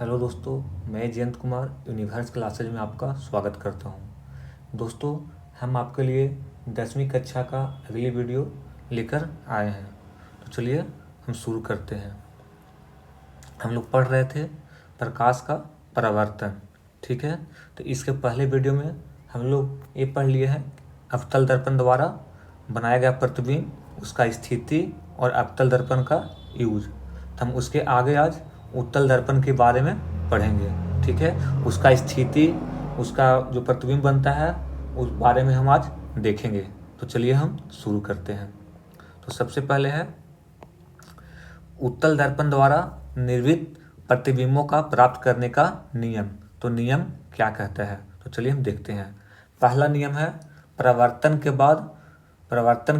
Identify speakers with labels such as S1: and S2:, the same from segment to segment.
S1: Hello दोस्तों, मैं Jayant Kumar universe classes में आपका स्वागत करता हूं। दोस्तों, हम आपके लिए 10वीं कक्षा का अगली वीडियो लेकर आए हैं। तो चलिए हम शुरू करते हैं। हम लोग पढ़ रहे थे प्रकाश का परावर्तन, ठीक है। तो इसके पहले वीडियो में हम लोग ये पढ़ लिए हैं अवतल दर्पण द्वारा बनाया गया प्रतिबिंब, उसका स्थिति और अवतल दर्पण का यूज। तो हम उसके आगे आज उत्तल दर्पण के बारे में पढ़ेंगे, ठीक है। उसका स्थिति, उसका जो प्रतिबिंब बनता है उस बारे में हम आज देखेंगे। तो चलिए हम शुरू करते हैं। तो सबसे पहले है उत्तल दर्पण द्वारा निर्मित प्रतिबिंबों का प्राप्त करने का नियम। तो नियम क्या कहता है, तो चलिए हम देखते हैं। पहला नियम है परावर्तन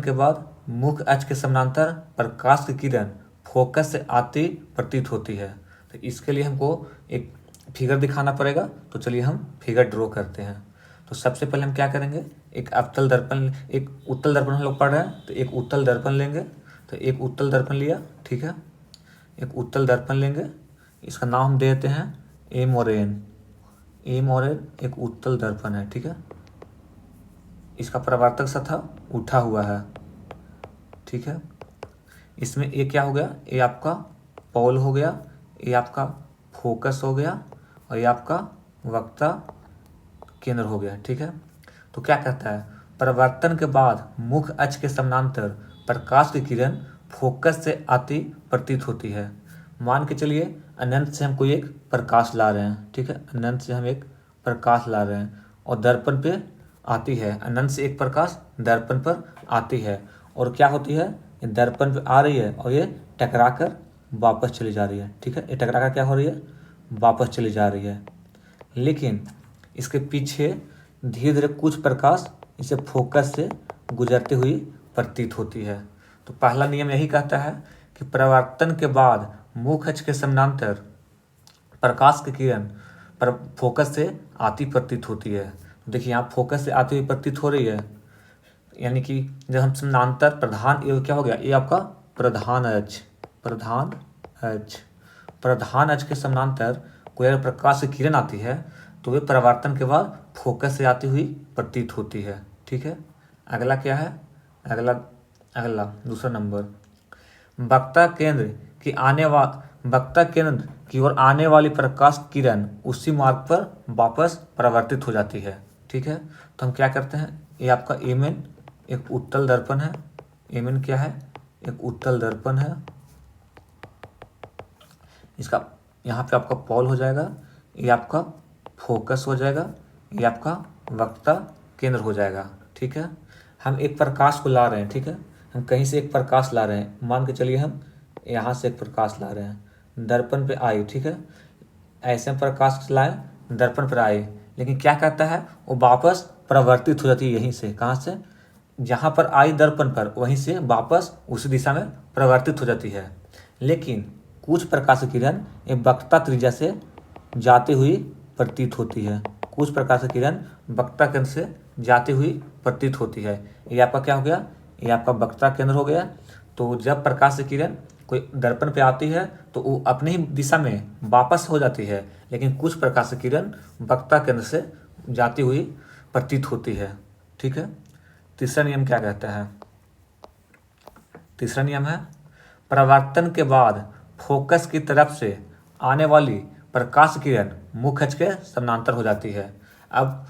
S1: के बाद मुख्य अक्ष के समानांतर प्रकाश की किरण फोकस से आती प्रतीत होती है। तो इसके लिए हमको एक फिगर दिखाना पड़ेगा। तो चलिए हम फिगर ड्रॉ करते हैं। तो सबसे पहले हम क्या करेंगे, एक उत्तल दर्पण हम लोग पढ़ रहे हैं, तो एक उत्तल दर्पण लेंगे। तो एक उत्तल दर्पण लिया, ठीक है। एक उत्तल दर्पण लेंगे, इसका नाम हम देते हैं एम और एन। एक उत्तल दर्पण है, ठीक है। इसका परावर्तक सतह उठा हुआ है, ठीक है। इसमें ये क्या हो गया, ये आपका पोल हो गया, ये आपका फोकस हो गया और ये आपका वक्ता केंद्र हो गया, ठीक है। तो क्या कहता है, परावर्तन के बाद मुख्य अक्ष के समानांतर प्रकाश की किरण फोकस से आती प्रतीत होती है। मान के चलिए अनंत से हम कोई एक प्रकाश ला रहे हैं, ठीक है। अनंत से हम एक प्रकाश ला रहे हैं और दर्पण पे आती है। अनंत से एक प्रकाश दर्पण पर आती है और क्या होती है, ये दर्पण पे आ रही है और ये टकरा कर वापस चली जा रही है, ठीक है। ये टकरा कर क्या हो रही है, वापस चली जा रही है। लेकिन इसके पीछे धीरे धीरे कुछ प्रकाश इसे फोकस से गुजरती हुई प्रतीत होती है। तो पहला नियम यही कहता है कि परावर्तन के बाद मुख्य अक्ष के समानांतर प्रकाश की किरण पर फोकस से आती प्रतीत होती है। तो देखिए यहाँ फोकस से आती हुई प्रतीत हो रही है, यानी कि जब हम समानांतर प्रधान, ये क्या हो गया, ये आपका प्रधान अक्ष के समानांतर कोई अगर प्रकाश की किरण आती है तो वे परावर्तन के बाद फोकस से आती हुई प्रतीत होती है, ठीक है। अगला क्या है, अगला दूसरा नंबर, वक्ता केंद्र की ओर आने वाली प्रकाश किरण उसी मार्ग पर वापस परावर्तित हो जाती है, ठीक है। तो हम क्या करते हैं, ये आपका एमएन एक उत्तल दर्पण है। एमएन क्या है, एक उत्तल दर्पण है। इसका यहाँ पे आपका पोल हो जाएगा, ये आपका फोकस हो जाएगा, ये आपका वक्ता केंद्र हो जाएगा, ठीक है। हम एक प्रकाश को ला रहे हैं, ठीक है। हम कहीं से एक प्रकाश ला रहे हैं, मान के चलिए हम यहाँ से एक प्रकाश ला रहे हैं, दर्पण पे आए, ठीक है। ऐसे हम प्रकाश लाए, दर्पण पर आए, लेकिन क्या कहता है, वो वापस परावर्तित हो जाती है यहीं से। कहाँ से, जहाँ पर आई दर्पण पर, वहीं से वापस उसी दिशा में परावर्तित हो जाती है। लेकिन कुछ प्रकाश की किरण एक वक्ता त्रिज्या से जाती हुई प्रतीत होती है। कुछ प्रकाश की किरण वक्ता केंद्र से जाती हुई प्रतीत होती है। ये आपका क्या हो गया, ये आपका वक्ता केंद्र हो गया। तो जब प्रकाश की किरण कोई दर्पण पे आती है तो वो अपनी ही दिशा में वापस हो जाती है, लेकिन कुछ प्रकाश की किरण वक्ता केंद्र से जाती हुई प्रतीत होती है, ठीक है। तीसरा नियम क्या कहता है, तीसरा नियम है परावर्तन के बाद फोकस की तरफ से आने वाली प्रकाश किरण मुख्य अक्ष के समानांतर हो जाती है। अब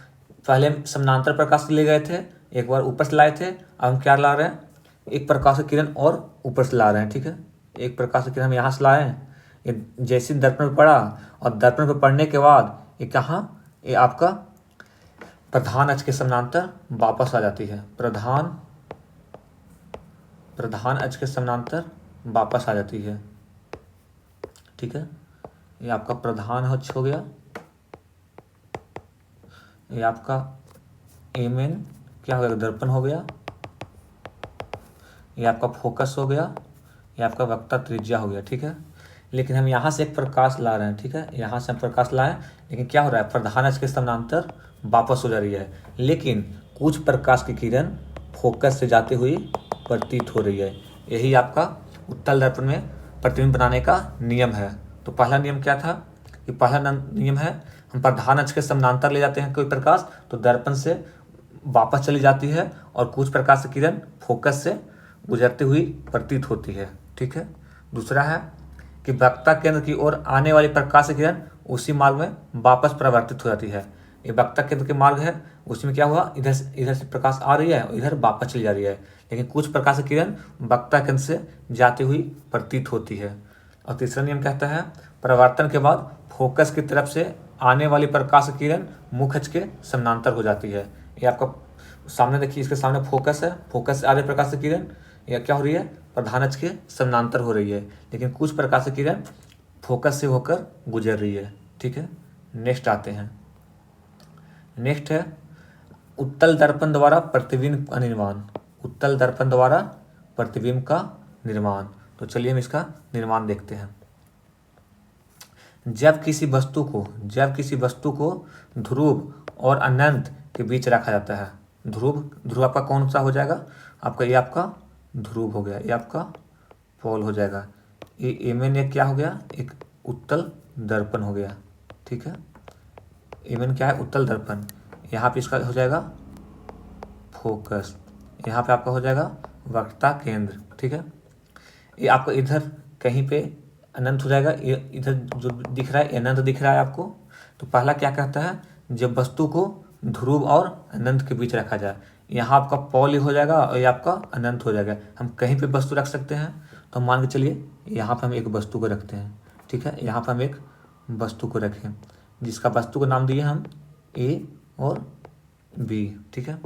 S1: पहले समानांतर प्रकाश ले गए थे, एक बार ऊपर से लाए थे, अब हम क्या ला रहे हैं, एक प्रकाश की किरण और ऊपर से ला रहे हैं, ठीक है। एक प्रकाश की किरण हम यहाँ से लाए हैं, ये जैसे दर्पण पर पड़ा और दर्पण पर पड़ने के बाद ये कहाँ, ये आपका प्रधान अक्ष के समानांतर वापस आ जाती है। प्रधान अक्ष के समानांतर वापस आ जाती है, ठीक है। ये आपका प्रधान अक्ष हो गया, ये आपका एमएन क्या हो गया, दर्पण हो गया, ये आपका फोकस हो गया, ये आपका वक्ता त्रिज्या हो गया, ठीक है। लेकिन हम यहाँ से एक प्रकाश ला रहे हैं, ठीक है। यहाँ से हम प्रकाश लाएं, लेकिन क्या हो रहा है, प्रधान अक्ष के समानांतर वापस हो जा रही है, लेकिन कुछ प्रकाश की किरण फोकस से जाती हुई प्रतीत हो रही है। यही आपका उत्तल दर्पण में प्रतिबिंब बनाने का नियम है। तो पहला नियम क्या था, कि पहला नियम है, हम प्रधान अक्ष के समानांतर ले जाते हैं कोई प्रकाश तो दर्पण से वापस चली जाती है और कुछ प्रकाश की किरण फोकस से गुजरती हुई प्रतीत होती है। ठीक है। दूसरा है कि वक्ता केंद्र की ओर आने वाली प्रकाश की किरण उसी मार्ग में वापस परावर्तित हो जाती है। ये वक्ता केंद्र के मार्ग है, उसमें क्या हुआ, इधर से प्रकाश आ रही है और इधर वापस चली जा रही है, लेकिन कुछ प्रकाश की किरण वक्ता केंद्र से जाती हुई प्रतीत होती है। और तीसरा नियम कहता है परावर्तन के बाद फोकस की तरफ से आने वाली प्रकाश की किरण मुख्य अक्ष के समानांतर हो जाती है। ये आपका सामने देखिए, इसके सामने फोकस है, फोकस से आ रही प्रकाश की किरण या क्या हो रही है, प्रधान अक्ष के समानांतर हो रही है, लेकिन कुछ प्रकाश की किरण फोकस से होकर गुजर रही है। ठीक है। नेक्स्ट आते हैं, नेक्स्ट है उत्तल दर्पण द्वारा प्रतिबिंब का निर्माण। उत्तल दर्पण द्वारा प्रतिबिंब का निर्माण। तो चलिए हम इसका निर्माण देखते हैं। जब किसी वस्तु को ध्रुव और अनंत के बीच रखा जाता है, ध्रुव आपका कौन सा हो जाएगा, आपका ये आपका ध्रुव हो गया, ये आपका पोल हो जाएगा, ये में एक क्या हो गया, एक उत्तल दर्पण हो गया। ठीक है। इवन क्या है, उत्तल दर्पण, यहाँ पे इसका हो जाएगा फोकस, यहाँ पे आपका हो जाएगा वक्ता केंद्र। ठीक है। ये आपको इधर कहीं पे अनंत हो जाएगा, ये इधर जो दिख रहा है अनंत दिख रहा है आपको। तो पहला क्या कहता है, जब वस्तु को ध्रुव और अनंत के बीच रखा जाए, यहाँ आपका पॉल हो जाएगा और ये आपका अनंत हो जाएगा। हम कहीं पे वस्तु रख सकते हैं, तो मान के चलिए यहाँ पे हम एक वस्तु को रखते हैं। ठीक है। यहाँ पर हम एक वस्तु को रखें, जिसका वस्तु को नाम दिए हम ए और बी। ठीक है।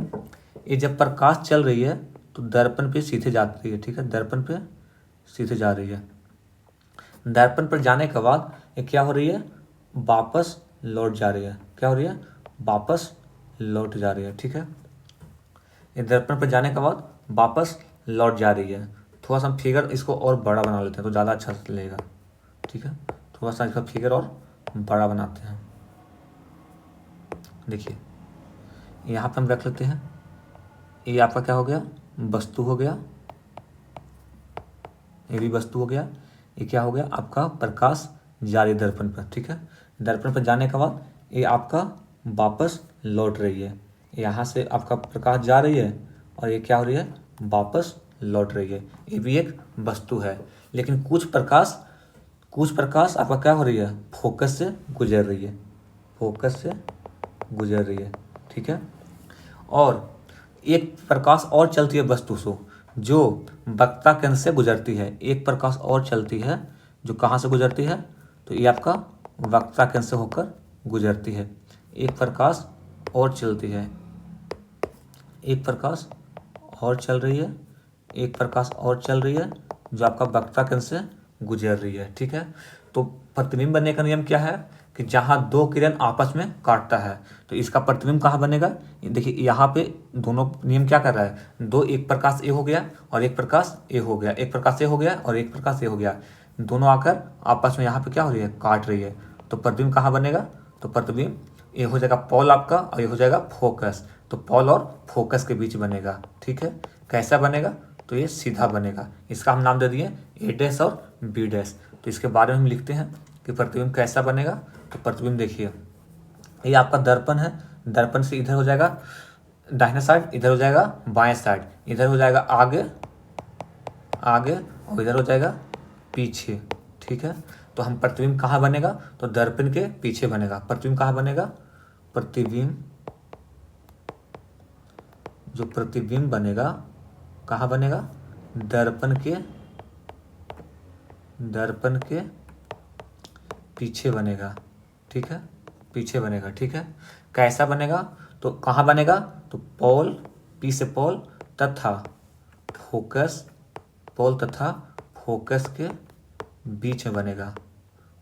S1: ये जब प्रकाश चल रही है तो दर्पण पे सीधे जाती है। ठीक है। दर्पण पे सीधे जा रही है। दर्पण पर जाने के बाद ये क्या हो रही है, वापस लौट जा रही है। क्या हो रही है, वापस लौट जा रही है। ठीक है। ये दर्पण पर जाने के बाद वापस लौट जा रही है। थोड़ा सा हम फिगर इसको और बड़ा बना लेते हैं तो ज़्यादा अच्छा लगेगा। ठीक है। थोड़ा सा इसका फिगर और बड़ा बनाते हैं। देखिए यहाँ पे हम रख लेते हैं, ये आपका क्या हो गया, वस्तु हो गया, ये भी वस्तु हो गया। ये क्या हो गया, आपका प्रकाश जारी दर्पण पर। ठीक है। दर्पण पर जाने के बाद ये आपका वापस लौट रही है, यहाँ से आपका प्रकाश जा रही है और ये क्या हो रही है, वापस लौट रही है। ये भी एक वस्तु है, लेकिन कुछ प्रकाश आपका क्या हो रही है, फोकस से गुजर रही है, फोकस से गुजर रही है। ठीक है। और एक प्रकाश और चलती है वस्तु से जो वक्ता केंद्र से गुजरती है। एक प्रकाश और चलती है जो कहाँ से गुजरती है, तो ये आपका वक्ता केंद्र से होकर गुजरती है। एक प्रकाश और चलती है, एक प्रकाश और चल रही है, एक प्रकाश और चल रही है जो आपका वक्ता केंद्र से गुजर रही है। ठीक है। तो प्रतिबिंब बनने का नियम क्या है कि जहाँ दो किरण आपस में काटता है तो इसका प्रतिबिंब कहाँ बनेगा। देखिए यहाँ पे दोनों नियम क्या कर रहा है, एक प्रकाश ए हो गया और एक प्रकाश ए हो गया, एक प्रकाश ए हो गया और एक प्रकाश ए हो गया, दोनों आकर आपस में यहाँ पे क्या हो रही है, काट रही है। तो प्रतिबिंब कहाँ बनेगा, तो प्रतिबिंब ये हो जाएगा पॉल आपका और ये हो जाएगा फोकस। तो पॉल और फोकस के बीच बनेगा। ठीक है। कैसा बनेगा, तो ये सीधा बनेगा। इसका हम नाम दे दिए ए डैश और बी डैश। तो इसके बारे में हम लिखते हैं कि प्रतिबिंब कैसा बनेगा। तो प्रतिबिंब देखिए, ये आपका दर्पण है, दर्पण से इधर हो जाएगा दाहिने साइड, इधर हो जाएगा बाएं साइड, इधर हो जाएगा आगे और इधर हो जाएगा पीछे। ठीक है। तो हम प्रतिबिंब कहाँ बनेगा, तो दर्पण के पीछे बनेगा। प्रतिबिंब कहाँ बनेगा, जो प्रतिबिंब बनेगा कहाँ बनेगा, दर्पण के पीछे बनेगा। ठीक है। पीछे बनेगा। ठीक है। कैसा बनेगा, तो कहाँ बनेगा, तो पोल, पी से पोल तथा फोकस, पोल तथा फोकस के बीच में बनेगा,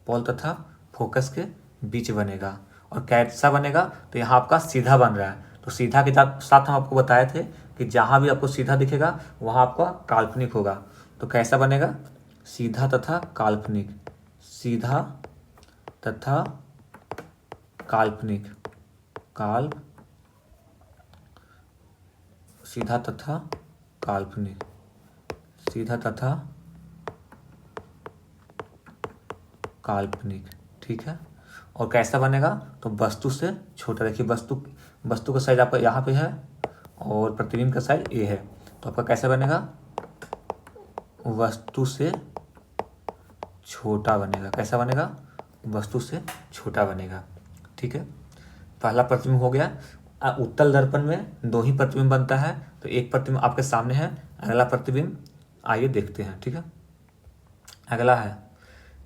S1: पोल तथा फोकस के बीच बनेगा। और कैसा बनेगा, तो यहाँ आपका सीधा बन रहा है। तो सीधा के साथ हम आपको बताए थे कि जहाँ भी आपको सीधा दिखेगा वहाँ आपका काल्पनिक होगा। तो कैसा बनेगा, सीधा तथा काल्पनिक, सीधा तथा काल्पनिक, सीधा तथा काल्पनिक, सीधा तथा काल्पनिक। ठीक है। और कैसा बनेगा, तो वस्तु से छोटा। देखिए वस्तु का साइज आपका यहाँ पे है और प्रतिबिंब का साइज ये है, तो आपका कैसा बनेगा, वस्तु से छोटा बनेगा। कैसा बनेगा, वस्तु से छोटा बनेगा। ठीक है, पहला प्रतिबिंब हो गया। उत्तल दर्पण में 2 ही प्रतिबिंब बनता है, तो एक प्रतिबिंब आपके सामने है। अगला प्रतिबिंब आइए देखते हैं। ठीक है, अगला है,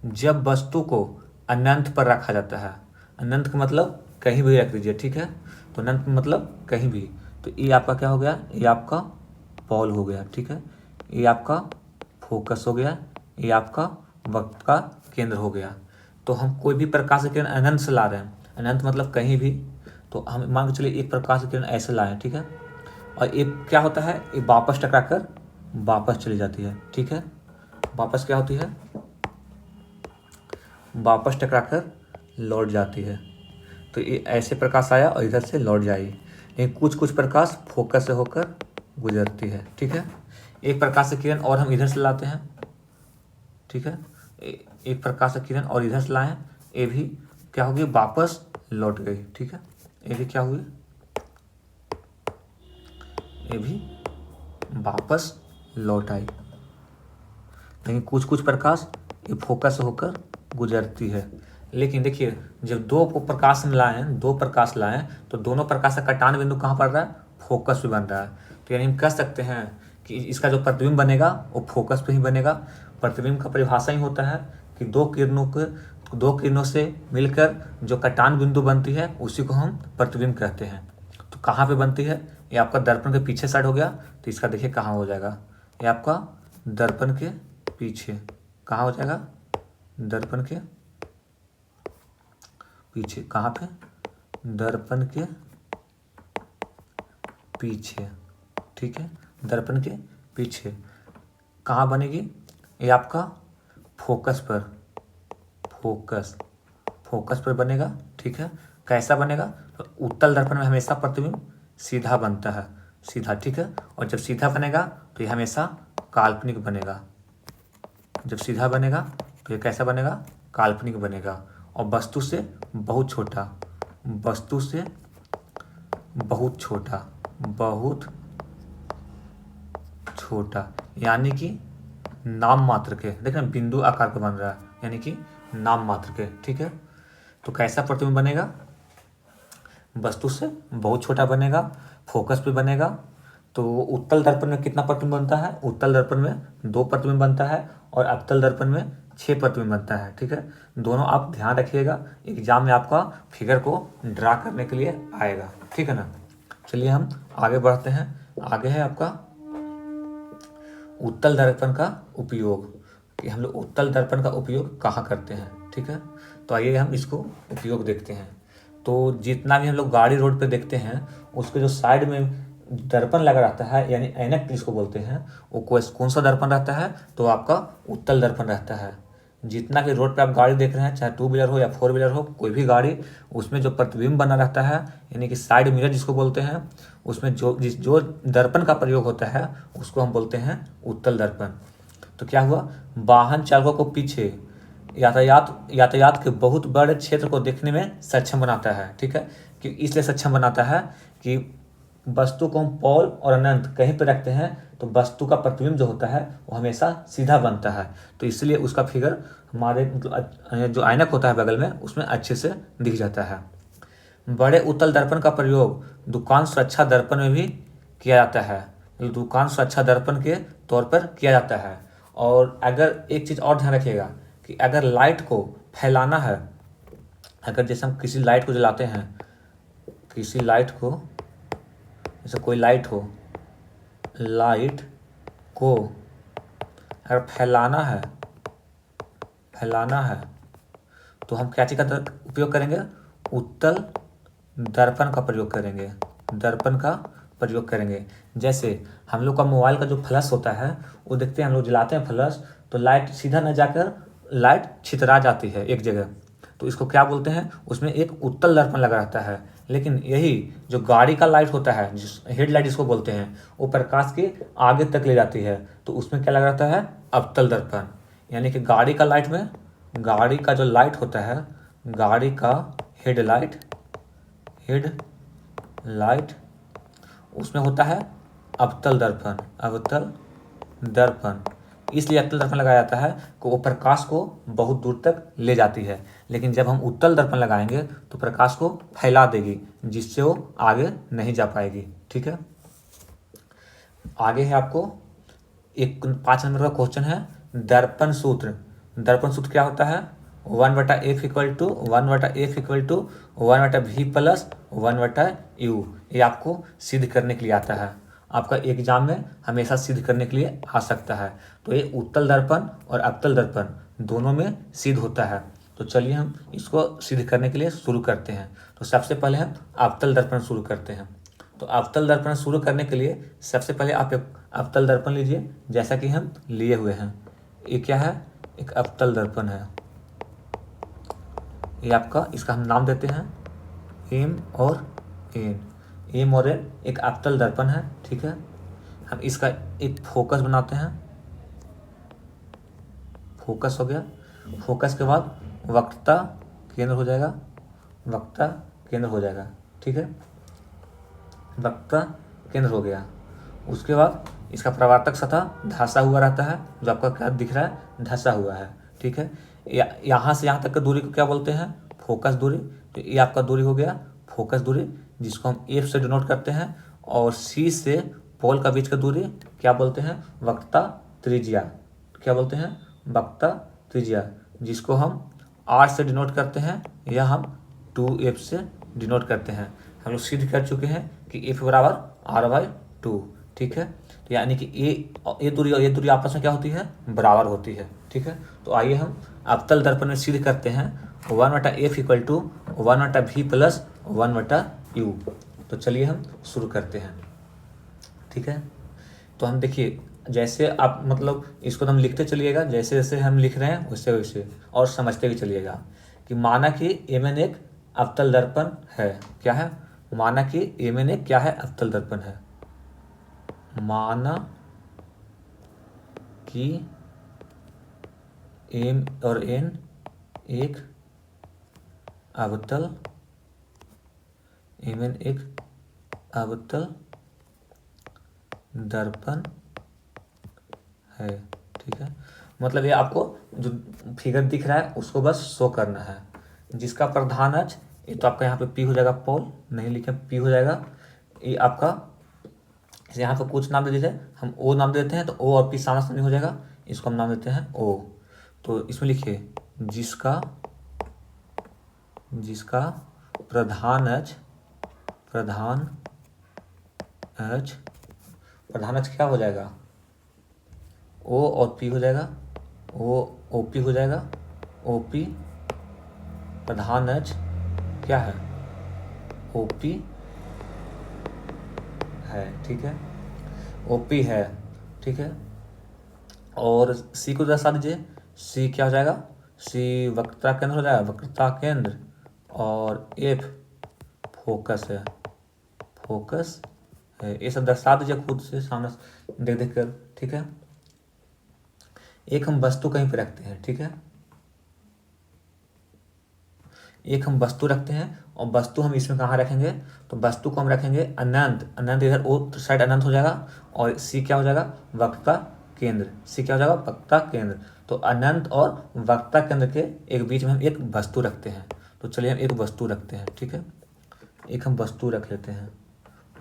S1: जब वस्तु को अनंत पर रखा जाता है। अनंत का मतलब कहीं भी रख दीजिए। ठीक है, तो अनंत मतलब कहीं भी, तो ये आपका क्या हो गया, ये आपका बॉल हो गया। ठीक है, ये आपका फोकस हो गया, ये आपका वक्त का केंद्र हो गया। तो हम कोई भी प्रकाश की किरण अनंत से ला रहे हैं, अनंत मतलब कहीं भी, तो हम मान के चलिए एक प्रकाश की किरण ऐसे लाएं। ठीक है, और ये क्या होता है, ये वापस टकरा कर वापस चली जाती है। ठीक है, वापस क्या होती है, वापस टकरा कर लौट जाती है। तो ये ऐसे प्रकाश आया और इधर से लौट जाएगी। लेकिन कुछ प्रकाश फोकस से होकर गुजरती है। ठीक है, एक प्रकाश की किरण और हम इधर से लाते हैं। ठीक है, एक प्रकाश की किरण और इधर से लाएं, ये भी क्या होगी, वापस लौट गई। ठीक है, ये भी क्या हुई, ये भी वापस लौट आई। लेकिन कुछ प्रकाश ये फोकस होकर गुजरती है। लेकिन देखिए, जब 2 प्रकाश में लाएं, 2 प्रकाश लाएं, तो दोनों प्रकाश का कटान बिंदु कहाँ पड़ रहा है, फोकस पे बन रहा है। तो यानी हम कह सकते हैं कि इसका जो प्रतिबिंब बनेगा वो फोकस पे ही बनेगा। प्रतिबिंब का परिभाषा ही होता है कि 2 किरणों से मिलकर जो कटान बिंदु बनती है उसी को हम प्रतिबिंब कहते हैं। तो कहाँ पे बनती है, ये आपका दर्पण के पीछे साइड हो गया। तो इसका देखिए कहाँ हो जाएगा, ये आपका दर्पण के पीछे। कहाँ हो जाएगा, दर्पण के पीछे। कहाँ पे, दर्पण के पीछे। ठीक है, दर्पण के पीछे कहाँ बनेगी, ये आपका फोकस पर बनेगा। ठीक है, कैसा बनेगा, तो उत्तल दर्पण में हमेशा प्रतिबिंब सीधा बनता है, सीधा। ठीक है, और जब सीधा बनेगा तो ये हमेशा काल्पनिक बनेगा। जब सीधा बनेगा तो ये कैसा बनेगा, काल्पनिक बनेगा। और वस्तु से बहुत छोटा, वस्तु से बहुत छोटा, बहुत छोटा, यानी कि नाम मात्र के। देखना बिंदु आकार का बन रहा है, यानी कि नाम मात्र के। ठीक है, तो कैसा प्रतिबिंब बनेगा, वस्तु से बहुत छोटा बनेगा, फोकस पे बनेगा। तो उत्तल दर्पण में कितना प्रतिबिंब बनता है, उत्तल दर्पण में 2 प्रतिबिंब बनता है और अवतल दर्पण में 6 प्रतिबिंब बनता है। ठीक है, दोनों आप ध्यान रखिएगा, एग्जाम में आपका फिगर को ड्रा करने के लिए आएगा। ठीक है ना, चलिए हम आगे बढ़ते हैं। आगे है आपका उत्तल दर्पण का उपयोग, कि हम लोग उत्तल दर्पण का उपयोग कहाँ करते हैं। ठीक है, तो आइए हम इसको उपयोग देखते हैं। तो जितना भी हम लोग गाड़ी रोड पे देखते हैं, उसके जो साइड में दर्पण लगा रहता है, यानी ऐनक जिसको बोलते हैं, वो कौन सा दर्पण रहता है, तो आपका उत्तल दर्पण रहता है। जितना भी रोड पे आप गाड़ी देख रहे हैं, चाहे 2 व्हीलर हो या 4 व्हीलर हो, कोई भी गाड़ी, उसमें जो प्रतिबिंब बना रहता है, यानी कि साइड मिरर जिसको बोलते हैं, उसमें जो दर्पण का प्रयोग होता है उसको हम बोलते हैं उत्तल दर्पण। तो क्या हुआ, वाहन चालकों को पीछे यातायात के बहुत बड़े क्षेत्र को देखने में सक्षम बनाता है। ठीक है, कि इसलिए सक्षम बनाता है कि वस्तु को हम पॉल और अनंत कहीं पर रखते हैं तो वस्तु का प्रतिबिंब जो होता है वो हमेशा सीधा बनता है। तो इसलिए उसका फिगर हमारे जो ऐनक होता है बगल में, उसमें अच्छे से दिख जाता है। बड़े उत्तल दर्पण का प्रयोग दुकान सुरक्षा दर्पण में भी किया जाता है, दुकान सुरक्षा दर्पण के तौर पर किया जाता है। और अगर एक चीज़ और ध्यान रखिएगा कि अगर लाइट को फैलाना है, अगर जैसे हम किसी लाइट को जलाते हैं, किसी लाइट को, जैसे कोई लाइट हो, लाइट को अगर फैलाना है तो हम क्या चीज़ का उपयोग करेंगे, उत्तल दर्पण का प्रयोग करेंगे, दर्पण का प्रयोग करेंगे। जैसे हम लोग का मोबाइल का जो फ्लैश होता है, वो देखते हैं हम लोग जलाते हैं फ्लैश, तो लाइट सीधा न जाकर लाइट छितरा जाती है एक जगह, तो इसको क्या बोलते हैं, उसमें एक उत्तल दर्पण लगा रहता है। लेकिन यही जो गाड़ी का लाइट होता है, जिस हेडलाइट जिसको बोलते हैं, वो प्रकाश के आगे तक ले जाती है, तो उसमें क्या लगा रहता है, अवतल दर्पण। यानी कि गाड़ी का लाइट में, गाड़ी का जो लाइट होता है, गाड़ी का हेडलाइट उसमें होता है अवतल दर्पण। इसलिए अवतल दर्पण लगाया जाता है कि वो प्रकाश को बहुत दूर तक ले जाती है, लेकिन जब हम उत्तल दर्पण लगाएंगे तो प्रकाश को फैला देगी, जिससे वो आगे नहीं जा पाएगी। ठीक है, आगे है आपको एक 5 नंबर का क्वेश्चन है, दर्पण सूत्र क्या होता है? 1/f=1/v plus 1/u। ये आपको सिद्ध करने के लिए आता है, आपका एग्जाम में हमेशा सिद्ध करने के लिए आ सकता है। तो ये उत्तल दर्पण और अवतल दर्पण दोनों में सिद्ध होता है। तो चलिए हम इसको सिद्ध करने के लिए शुरू करते हैं। तो सबसे पहले हम अवतल दर्पण शुरू करते हैं। तो अवतल दर्पण शुरू करने के लिए सबसे पहले आप एक अवतल दर्पण लीजिए, जैसा कि हम लिए हुए हैं। ये क्या है? एक अवतल दर्पण है। ये आपका, इसका हम नाम देते हैं एम और एन। एम और एन एक अवतल दर्पण है। ठीक है, हम इसका एक फोकस बनाते हैं। फोकस हो गया। फोकस के बाद वक्रता केंद्र हो जाएगा। ठीक है, वक्रता केंद्र हो गया। उसके बाद इसका प्रवर्तक सतह धंसा हुआ रहता है, जो आपका क्या दिख रहा है? धंसा हुआ है। ठीक है, यहाँ से यहाँ तक की दूरी को क्या बोलते हैं? फोकस दूरी। तो ये आपका दूरी हो गया फोकस दूरी, जिसको हम एफ से डिनोट करते हैं। और सी से पोल का बीच का दूरी क्या बोलते हैं? वक्रता त्रिज्या। क्या बोलते हैं? वक्रता त्रिज्या, जिसको हम आर से डिनोट करते हैं, या हम 2f से डिनोट करते हैं। हम लोग सिद्ध कर चुके हैं कि f बराबर r/2। ठीक है, तो यानी कि ये दूरी और ये दूरी आपस में क्या होती है? बराबर होती है। ठीक है, तो आइए हम अवतल दर्पण में सिद्ध करते हैं 1/f=1/v प्लस 1/u। तो चलिए हम शुरू करते हैं। ठीक है, तो हम देखिए, जैसे आप मतलब इसको हम लिखते चलिएगा, जैसे जैसे हम लिख रहे हैं वैसे वैसे, और समझते भी चलिएगा कि माना कि एमएन एक अवतल दर्पण है। क्या है? माना कि एमएन एक क्या है? अवतल दर्पण है। माना कि एम और एन एक अवतल एमएन एक अवतल दर्पण है। ठीक है, मतलब ये आपको जो फिगर दिख रहा है उसको बस शो करना है। जिसका प्रधान अक्ष, ये तो आपका यहाँ पे पी हो जाएगा, पोल नहीं लिखे, पी हो जाएगा। ये आपका यहाँ पे कुछ नाम दे दीजिए, हम ओ नाम दे देते हैं, तो ओ और पी सामना सामनी हो जाएगा, इसको हम नाम देते हैं ओ। तो इसमें लिखिए जिसका प्रधान अक्ष क्या हो जाएगा? ओ और पी हो जाएगा, ओ पी हो जाएगा। ओ पी प्रधान अक्ष क्या है? ओ पी है। ठीक है, ओ पी है। ठीक है, और सी को दर्शा दीजिए। सी क्या हो जाएगा? सी वक्रता केंद्र हो जाएगा, वक्रता केंद्र। और एफ फोकस है, ये सब दर्शा दीजिए खुद से, सामने देख देख कर। ठीक है, एक हम वस्तु कहीं पे रखते हैं। ठीक है, एक हम वस्तु रखते हैं, और वस्तु हम इसमें कहाँ रखेंगे? तो वस्तु को हम रखेंगे अनंत इधर ओ साइड अनंत हो जाएगा, और सी क्या हो जाएगा? वक्रता केंद्र। सी क्या हो जाएगा? वक्रता केंद्र। तो अनंत और वक्रता केंद्र के एक बीच में हम एक वस्तु रखते हैं। तो चलिए हम एक वस्तु रखते हैं। ठीक है, एक हम वस्तु रख लेते हैं।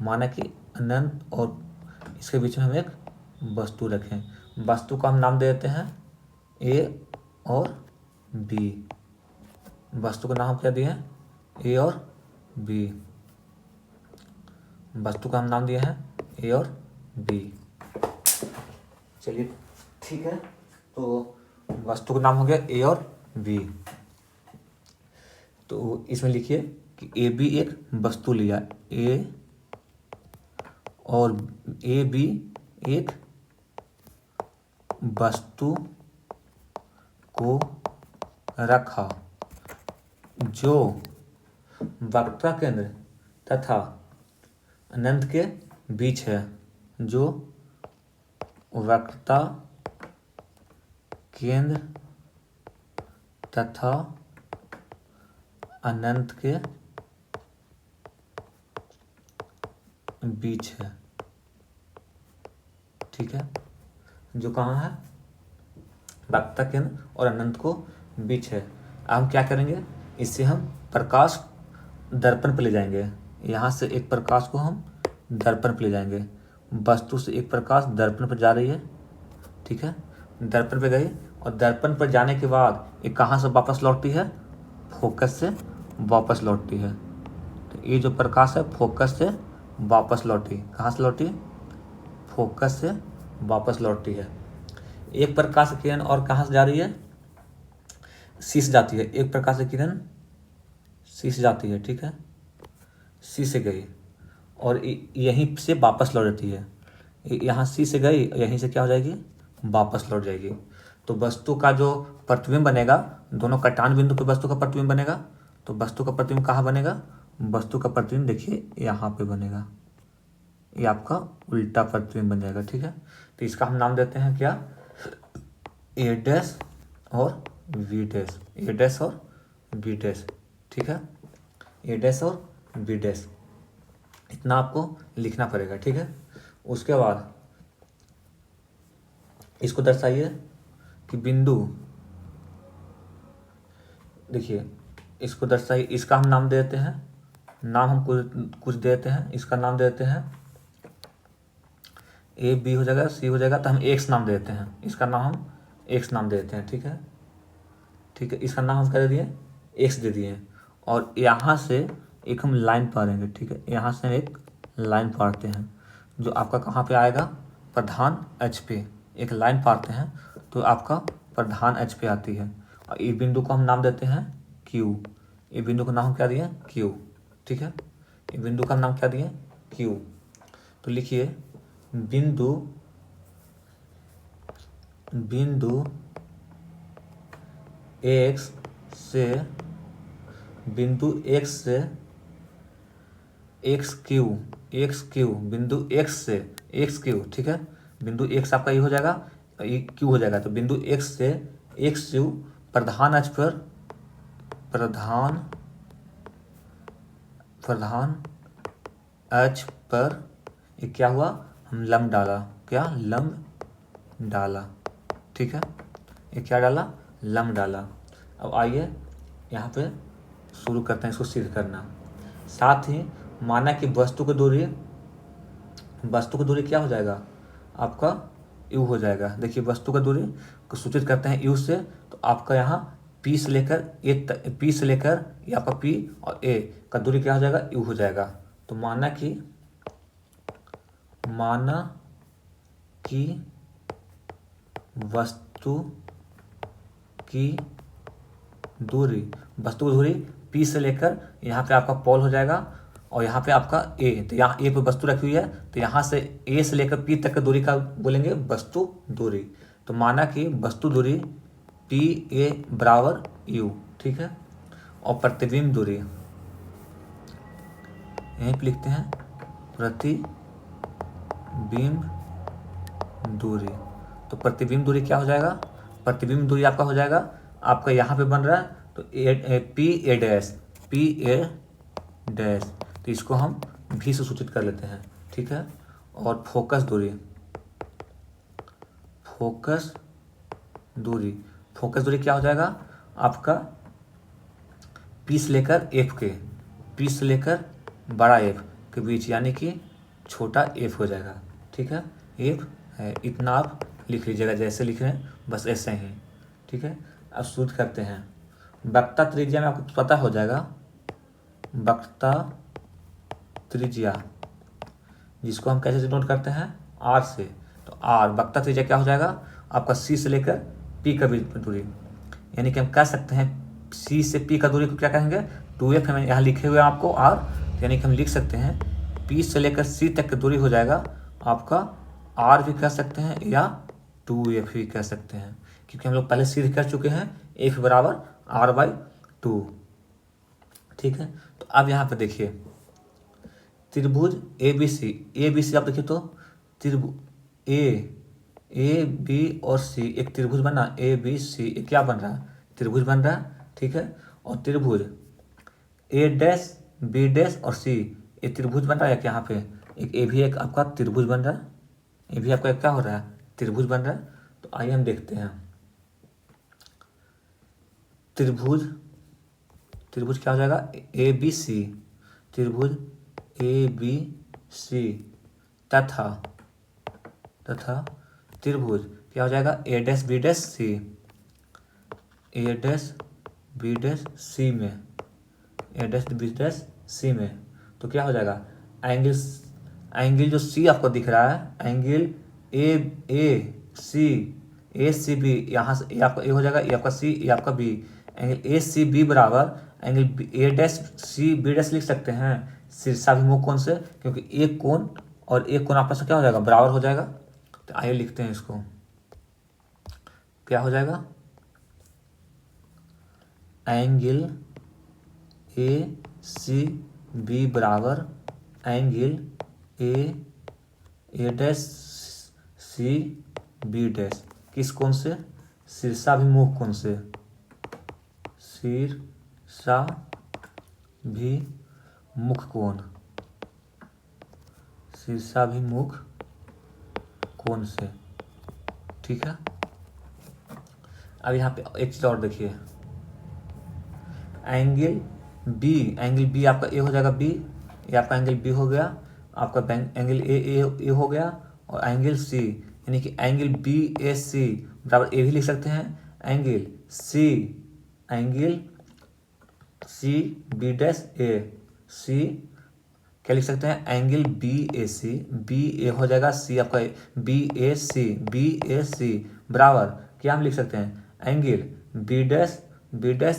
S1: माना कि अनंत और इसके बीच में हम एक वस्तु रखें। वस्तु का हम नाम दे देते हैं ए और बी। वस्तु का नाम क्या दिए हैं? ए और बी। वस्तु का हम नाम दिए हैं ए और बी। चलिए ठीक है, तो वस्तु का नाम हो गया ए और बी। तो इसमें लिखिए कि ए बी एक वस्तु लिया, ए और ए बी एक वस्तु को रखा जो वक्रता केंद्र तथा अनंत के बीच है, जो वक्रता केंद्र तथा अनंत के बीच है, ठीक है, जो कहाँ है, वक्रता केंद्र और अनंत को बीच है। अब हम क्या करेंगे, इससे हम प्रकाश दर्पण पे ले जाएंगे। यहाँ से एक प्रकाश को हम दर्पण पे ले जाएंगे। वस्तु से एक प्रकाश दर्पण पर जा रही है, ठीक है, दर्पण पे गई और दर्पण पर जाने के बाद ये कहाँ से वापस लौटती है, फोकस से वापस लौटती है। तो ये जो प्रकाश है फोकस से वापस लौटी, कहाँ से लौटी, फोकस से वापस लौटती है। एक प्रकाश की किरण और कहाँ से जा रही है, सी से जाती है। एक प्रकाश की किरण सी से जाती है, ठीक है, सी से गई और यहीं से वापस लौट जाती है। यहाँ सी से गई, यहीं से क्या हो जाएगी, वापस लौट जाएगी। तो वस्तु का जो प्रतिबिंब बनेगा, दोनों कटान बिंदु पे वस्तु का प्रतिबिंब बनेगा। तो वस्तु का प्रतिबिंब कहाँ बनेगा, वस्तु का प्रतिबिंब देखिए यहाँ पे बनेगा, ये आपका उल्टा प्रतिबिंब बन जाएगा, ठीक है। तो इसका हम नाम देते हैं क्या, ए डैश और वी डैश, ए डैश और बी डैश, ठीक है, ए डैश और बी डैश, इतना आपको लिखना पड़ेगा, ठीक है। उसके बाद इसको दर्शाइए कि बिंदु, देखिए इसको दर्शाइए, इसका हम नाम देते हैं, नाम हम कुछ देते हैं, इसका नाम देते हैं ए बी हो जाएगा, सी हो जाएगा, तो हम एक्स नाम देते हैं, इसका नाम हम एक्स नाम देते हैं, ठीक है, ठीक है। इसका नाम हम क्या दे दिए, एक्स दे दिए। और यहाँ से एक हम लाइन पाड़ेंगे, ठीक है, यहाँ से एक लाइन पाड़ते हैं जो आपका कहाँ पे आएगा, प्रधान एच पे एक लाइन पाड़ते हैं तो आपका प्रधान एच पे आती है। और इस बिंदु को हम नाम देते हैं क्यू, ये बिंदु का नाम क्या दिए, क्यू, ठीक है, ये बिंदु का नाम क्या दिए, क्यू। तो लिखिए बिंदु एक्स से बिंदु एक्स से एक्स क्यू बिंदु एक्स से एक्स क्यू, ठीक है, बिंदु एक्स आपका ये हो जाएगा, ये क्यू हो जाएगा। तो बिंदु एक्स से एक्स क्यू प्रधान अक्ष पर प्रधान अक्ष पर ये क्या हुआ, हम लंब डाला, क्या लंब डाला, ठीक है, ये क्या डाला, लंब डाला। अब आइए यहाँ पे शुरू करते हैं इसको सिद्ध करना। साथ ही माना कि वस्तु की दूरी क्या हो जाएगा, आपका यू हो जाएगा। देखिए वस्तु का दूरी को सूचित करते हैं यू से, तो आपका यहाँ पी से लेकर ये आपका पी और ए का दूरी क्या हो जाएगा, यू हो जाएगा। तो माना कि वस्तु की दूरी पी से लेकर यहाँ पे आपका पॉल हो जाएगा और यहाँ पे आपका ए, तो यहाँ ए पे वस्तु रखी हुई है, तो यहाँ से ए से लेकर पी तक की दूरी का बोलेंगे वस्तु दूरी। तो माना कि वस्तु दूरी पी ए बराबर यू, ठीक है, और प्रतिबिंब दूरी यहीं पे लिखते हैं प्रतिबिंब दूरी। तो प्रतिबिंब दूरी क्या हो जाएगा, प्रतिबिंब दूरी आपका हो जाएगा, आपका यहाँ पे बन रहा है तो पी ए डैश, तो इसको हम भी से सूचित कर लेते हैं, ठीक है। और फोकस दूरी क्या हो जाएगा, आपका पी से लेकर बड़ा एफ के बीच, यानी कि छोटा एफ हो जाएगा, ठीक है, एफ है, इतना आप लिख लीजिएगा, जैसे लिख रहे हैं बस ऐसे ही, ठीक है। अब शुद्ध करते हैं, वक्रता त्रिज्या में आपको पता हो जाएगा, वक्रता त्रिज्या जिसको हम कैसे नोट करते हैं, आर से। तो आर वक्रता त्रिज्या क्या हो जाएगा, आपका सी से लेकर पी का बीच दूरी, यानी कि हम कह सकते हैं सी से पी का दूरी को क्या कहेंगे, 2f हमें यहाँ लिखे हुए आपको आर, यानी कि हम लिख सकते हैं पी से लेकर सी तक की दूरी हो जाएगा आपका आर भी कह सकते हैं या 2f भी कह सकते हैं, क्योंकि हम लोग पहले सिद्ध कर चुके हैं f बराबर r/2, ठीक है। तो अब यहाँ पे देखिए त्रिभुज ए बी सी आप देखिए तो त्रिभुज ए बी और सी एक त्रिभुज बना, ए बी सी क्या बन रहा है, त्रिभुज बन रहा है, ठीक है। और त्रिभुज ए डैश बी डैश और सी, ये त्रिभुज बन रहा है। यहाँ पे एक ए भी एक आपका त्रिभुज बन रहा है, ये भी आपका क्या हो रहा है, त्रिभुज बन रहा है। तो आइए हम देखते हैं त्रिभुज, त्रिभुज क्या हो जाएगा, ए बी सी, त्रिभुज ए बी सी तथा तथा त्रिभुज क्या हो जाएगा, ए डैश बी डैश सी, ए डैश बी डैश सी में, ए डैश बी डैश सी में। तो क्या हो जाएगा, एंगल, एंगल जो सी आपको दिख रहा है, angle A C, A C B, यहाँ से ए आपका ए हो जाएगा, ये आपका सी, ये आपका बी, एंगल ए सी बी बराबर एंगल ए डैश सी बी डैश लिख सकते हैं शीर्षाभिमुख कोण से, क्योंकि एक कोण और एक कोण आपस में क्या हो जाएगा, बराबर हो जाएगा। तो आइए लिखते हैं इसको, क्या हो जाएगा, एंगल ए सी बी बराबर एंगल ए डैश सी बी डैश, किस कोण से, शीर्षाभिमुख कोण से, शीर्षाभिमुख कोण, शीर्षाभिमुख कोण से, ठीक है। अब यहाँ पे एक चीज और देखिए, एंगल बी आपका ए हो जाएगा बी, ये आपका एंगल बी हो गया, आपका एंगल ए हो गया, और एंगल सी यानी कि एंगल बी ए सी बराबर ए भी लिख सकते हैं, एंगल सी बी डैश ए सी, क्या लिख सकते हैं, एंगल बी ए सी, बी ए हो जाएगा सी आपका बी ए सी बराबर क्या हम लिख सकते हैं, एंगल बी डैश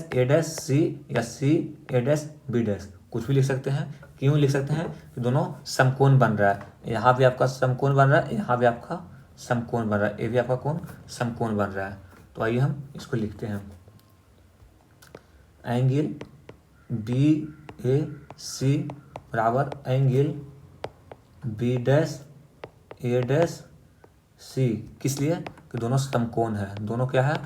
S1: ए डैश सी, या सी ए डैश बी डैश, कुछ भी लिख सकते हैं। क्यों लिख सकते हैं कि दोनों समकोण बन रहा है, यहाँ भी आपका समकोण बन रहा है, यहाँ भी आपका समकोण बन रहा है, ये भी आपका कोण समकोण बन रहा है। तो आइए हम इसको लिखते हैं, एंगल बी ए सी बराबर एंगल बी डैश ए डैश सी, किस लिए कि दोनों समकोण है, दोनों क्या है,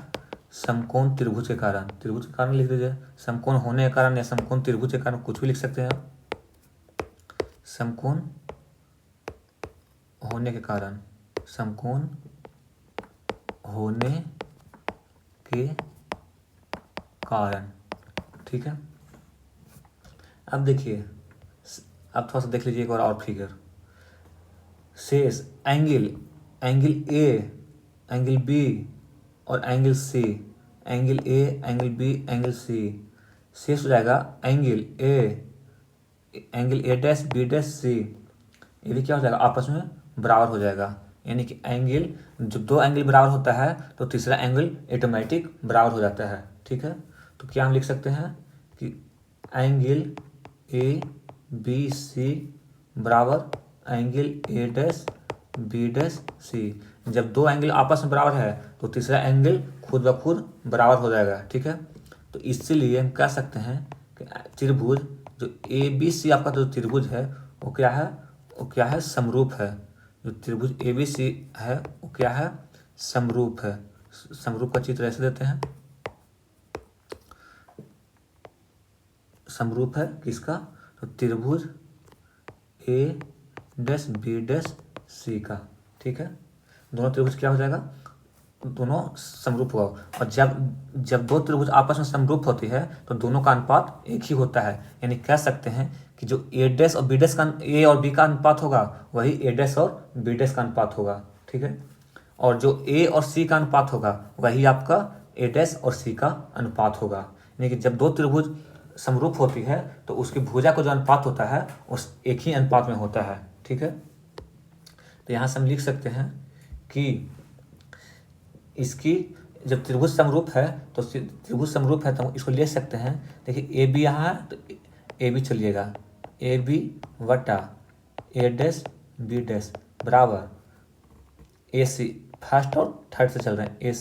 S1: समकोण त्रिभुज के कारण, त्रिभुज के कारण लिख दीजिए, समकोण होने के कारण या समकोण त्रिभुज के कारण, कुछ भी लिख सकते हैं आप, समकोण होने के कारण, समकोण होने के कारण, ठीक है। अब देखिए, अब थोड़ा सा देख लीजिए एक और फिगर, शेष एंगल ए, एंगल बी और angle c, angle a angle b angle c, शेष हो जाएगा एंगल ए डैश बी डैश सी, ये भी क्या हो जाएगा, आपस में बराबर हो जाएगा, यानी कि एंगल, जब दो एंगल बराबर होता है तो तीसरा एंगल ऑटोमेटिक बराबर हो जाता है, ठीक है। तो क्या हम लिख सकते हैं कि एंगल ए बी सी बराबर एंगल ए डैश बी डैश सी, जब दो एंगल आपस में बराबर है तो तीसरा एंगल खुद ब खुद बराबर हो जाएगा, ठीक है। तो इसलिए हम कह सकते हैं कि त्रिभुज जो ए बी सी आपका जो त्रिभुज है वो क्या है, समरूप है, जो त्रिभुज ए बी सी है वो क्या है, समरूप है। समरूप का चित्र ऐसे देते हैं, समरूप है किसका, तो त्रिभुज ए डैश बी डैश सी का, ठीक है। दोनों त्रिभुज क्या हो जाएगा, दोनों समरूप हुआ, और जब दो त्रिभुज आपस में समरूप होती है तो दोनों का अनुपात एक ही होता है, यानी कह सकते हैं कि जो ए डैश और बी डैश का, ए और बी का अनुपात होगा वही ए डैश और बी डैश का अनुपात होगा, ठीक है। और जो ए और सी का अनुपात होगा वही आपका ए डैश और सी का अनुपात होगा, यानी कि जब दो त्रिभुज समरूप होती है तो उसकी भुजा का जो अनुपात होता है उस एक ही अनुपात में होता है, ठीक है। तो यहाँ से हम लिख सकते हैं कि इसकी जब त्रिभुज समरूप है तो त्रिभुज समरूप है तो इसको ले सकते हैं, देखिए ए बी यहाँ है तो ए बी चलिएगा, ए बी वटा ए डैश बी डैश बराबर ए सी, फर्स्ट और थर्ड से चल रहे हैं, ए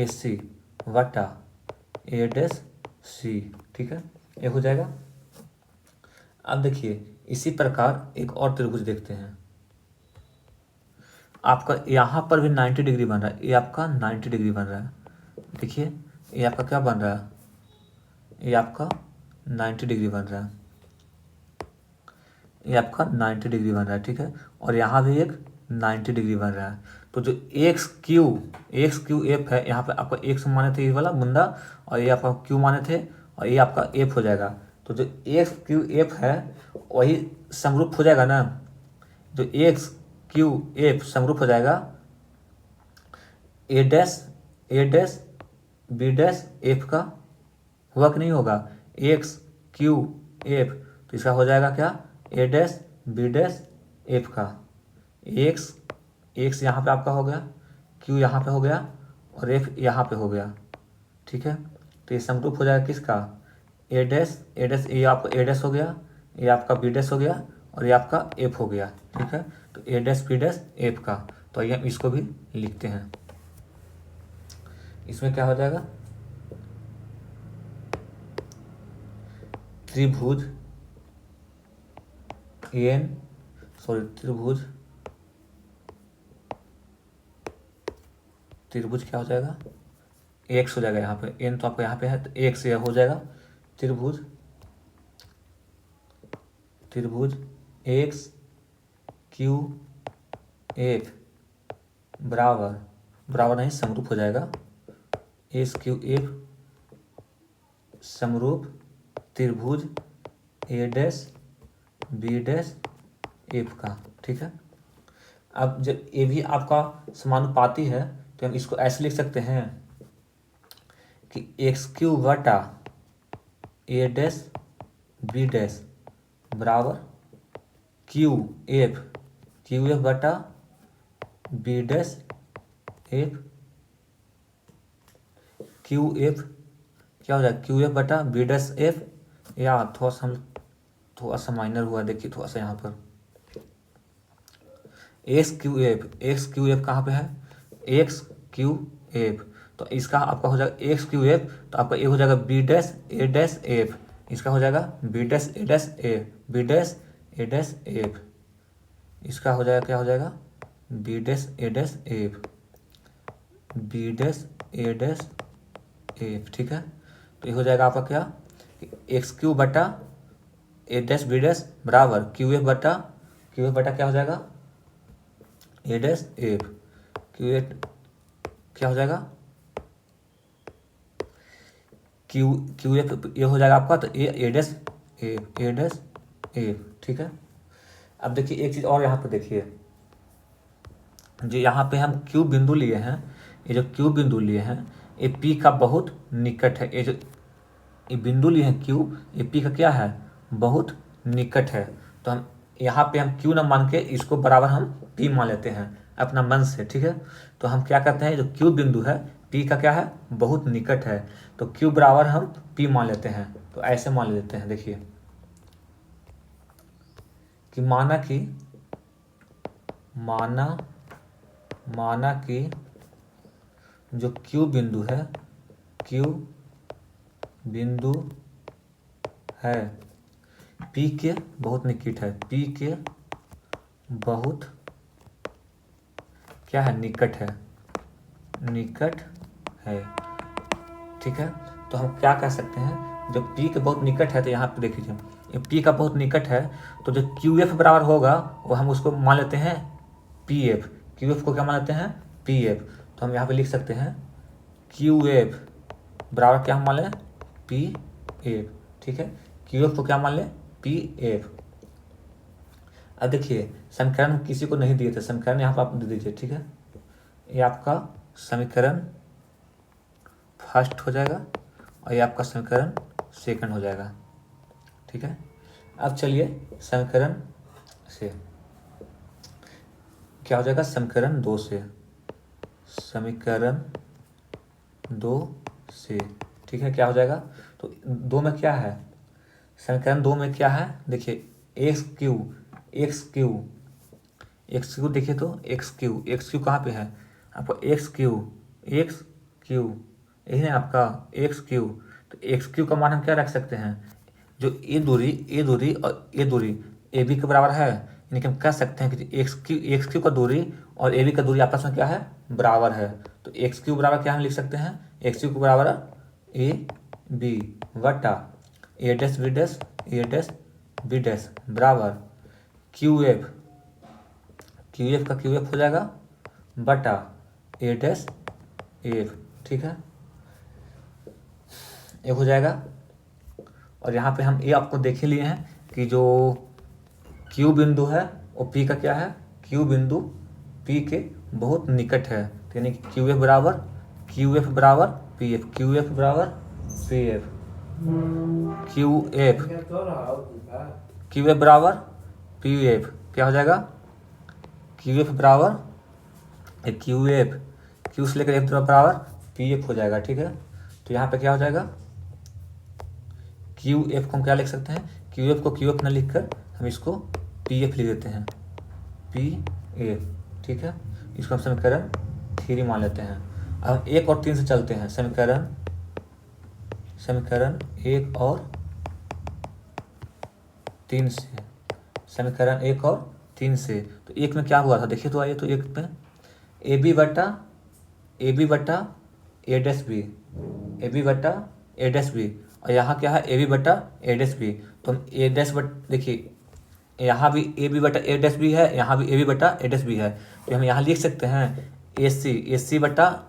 S1: सी वटा ए डैश सी, ठीक है, ये हो जाएगा। अब देखिए इसी प्रकार एक और त्रिभुज देखते हैं, आपका यहाँ पर भी 90 डिग्री बन रहा है, ये आपका 90 डिग्री बन रहा है, देखिए ये आपका क्या बन रहा है, ये आपका 90 डिग्री बन रहा है, ये आपका 90 डिग्री बन रहा है, ठीक है। और यहाँ भी एक 90 डिग्री बन रहा है। तो जो एक्स क्यू एफ है, यहाँ पे आपका एक्स माने थे ये वाला मुंडा, और ये आपका क्यू माने थे, और ये आपका एफ हो जाएगा। तो जो एक्स क्यू एफ है वही समरूप हो जाएगा ना, जो एक्स क्यू एफ समरूप हो जाएगा ए डैश बी डैश एफ का, हुआ कि नहीं होगा, एक्स क्यू एफ, तो इसका हो जाएगा क्या, ए डैश बी डैश एफ का। एक्स यहाँ पे आपका हो गया, क्यू यहाँ पे हो गया, और एफ यहाँ पे हो गया, ठीक है। तो ये समरूप हो जाएगा किसका, ए डैश ये आपका ए डैश हो गया, ये आपका बी डैश हो गया, और ये आपका एफ हो गया, ठीक है। तो ए डैश बी डैश एफ का। तो आइए हम इसको भी लिखते हैं। इसमें क्या हो जाएगा, त्रिभुज त्रिभुज क्या हो जाएगा, एक्स हो जाएगा, यहाँ पे एन तो आपका यहाँ पे है, तो एक्स हो जाएगा। त्रिभुज एक्स क्यू एफ बराबर नहीं, समरूप हो जाएगा, एक्स क्यू एफ समरूप त्रिभुज ए डैश बी डैश एफ का, ठीक है। अब जब ए भी आपका समानुपाती है तो हम इसको ऐसे लिख सकते हैं कि एक्स क्यू बटा ए डैश बी डैश बराबर क्यू एफ बटा B dash F, Q F क्या हो जाएगा, क्यू एफ बटा बी डैश एफ, या थोड़ा सा माइनर हुआ, देखिए थोड़ा सा यहाँ पर एक्स क्यू एफ कहाँ पे है, एक्स क्यू एफ, तो इसका आपका हो जाएगा एक्स क्यू एफ, तो आपका ये हो जाएगा बी डैश ए डैश एफ, इसका हो जाएगा बी डैश ए डैश एफ, बी डैश ए डैश एफ, इसका हो जाएगा क्या हो जाएगा, बी डैश ए डैश एफ, बी डैश ए डैश एफ, ठीक है। तो ये हो जाएगा आपका क्या, एक्स क्यू बटा ए डैश बी डैश बराबर क्यू एफ बटा क्या हो जाएगा, ए डैश एफ, क्यू एफ क्या हो जाएगा, क्यू एफ ये हो जाएगा आपका, तो ए डैश एफ, ठीक है। अब देखिए एक चीज़ और यहाँ पे देखिए, जो यहाँ पे हम क्यू बिंदु लिए हैं, ये जो क्यू बिंदु लिए हैं ये पी का बहुत निकट है, ये बिंदु लिए हैं क्यू, ये पी का क्या है, बहुत निकट है। तो हम यहाँ पे हम क्यू ना मान के इसको बराबर हम पी मान लेते हैं अपना मन से, ठीक है। तो हम क्या करते हैं, जो क्यू बिंदु है पी का क्या है, बहुत निकट है, तो क्यू बराबर हम पी मान लेते हैं। तो ऐसे मान लेते हैं, देखिए कि माना कि जो क्यू बिंदु है पी के बहुत निकट है, पी के बहुत क्या है, निकट है, ठीक है। तो हम क्या कह सकते हैं, जब पी के बहुत निकट है, तो यहाँ पे देख लीजिए ये पी का बहुत निकट है, तो जो क्यू एफ बराबर होगा वो हम उसको मान लेते हैं पी एफ, क्यू एफ को क्या मान लेते हैं, पी एफ। तो हम यहाँ पे लिख सकते हैं क्यू एफ बराबर क्या हम मान लें, पी एफ, ठीक है। क्यू एफ को क्या मान लें, पी एफ। अब देखिए समीकरण किसी को नहीं दिए थे, समीकरण यहाँ पर आप दे दीजिए, ठीक है। ये आपका समीकरण फर्स्ट हो जाएगा और ये आपका समीकरण सेकंड हो जाएगा, ठीक है। अब चलिए समीकरण से क्या हो जाएगा, समीकरण दो से, ठीक है। क्या हो जाएगा, तो दो में क्या है, समीकरण दो में क्या है, देखिए एक्स क्यू देखिए, तो एक्स क्यू कहाँ पे है आपका, एक्स क्यू यही है आपका एक्स क्यू। तो एक्स क्यू का मान हम क्या रख सकते हैं, जो ए दूरी और ए दूरी ए बी के बराबर है, यानी कि हम कह सकते हैं कि एक्स क्यू का दूरी और ए बी का दूरी आपस में क्या है, बराबर है। तो एक्स क्यू बराबर क्या हम लिख सकते हैं, एक्स क्यू को बराबर ए बी बटा A dash B dash A dash B dash बराबर क्यू एफ का क्यू एफ हो जाएगा बटा ए डैश एफ, ठीक है, ये हो जाएगा। और यहाँ पे हम ये आपको देख ही लिए हैं कि जो क्यू बिंदु है वो पी का क्या है, क्यू बिंदु पी के बहुत निकट है, तो यानी कि क्यू एफ बराबर पी एफ, क्यू एफ बराबर पी एफ, क्यू एफ बराबर पी एफ, क्या हो जाएगा, क्यू एफ बराबर क्यू से लेकर एफ बराबर पी एफ हो जाएगा, ठीक है। तो यहाँ पे क्या हो जाएगा, क्यू एफ को हम क्या लिख सकते हैं, क्यू एफ को क्यू एफ ना लिख कर हम इसको पी एफ लिख देते हैं, पी एफ, ठीक है। इसको हम समीकरण 3 मान लेते हैं। अब 1 और 3 से चलते हैं, समीकरण 1 और 3 से, समीकरण 1 और 3 से। तो एक में क्या हुआ था देखिए, तो आइए, तो एक में ए बी बटा A dash B, A B बटा ए डैश बी, और यहाँ क्या है ए बी बटा ए डैश बी। तो हम ए डैश बट देखिए यहाँ भी ए बी बटा ए डैश बी है, यहाँ भी ए बी बटा ए डैश बी है, तो हम यहाँ लिख सकते हैं ए सी बटा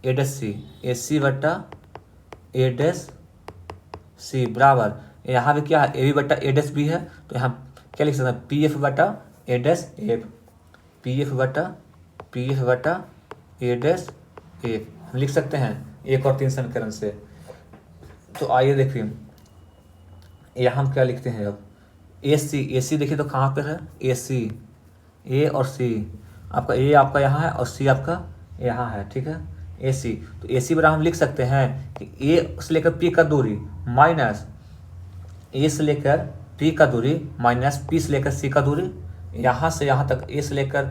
S1: ए डैश सी, ए सी बटा ए डैश सी बराबर, यहाँ भी क्या है ए बी बटा ए डैश बी है, तो यहाँ क्या लिख सकते हैं पी एफ बटा A dash F, P F बटा ए डैश एफ हम लिख सकते हैं 1 और 3 समीकरण से। तो आइए देखिए यहाँ हम क्या लिखते हैं, अब ए सी देखिए तो कहाँ पर है, ए सी, ए और सी, आपका ए आपका यहाँ है और सी आपका यहाँ है, ठीक है, ए सी। तो ए सी बराबर हम लिख सकते हैं कि ए से लेकर पी का दूरी माइनस ए से लेकर पी का दूरी माइनस पी से लेकर सी का दूरी, यहाँ से यहाँ तक ए से लेकर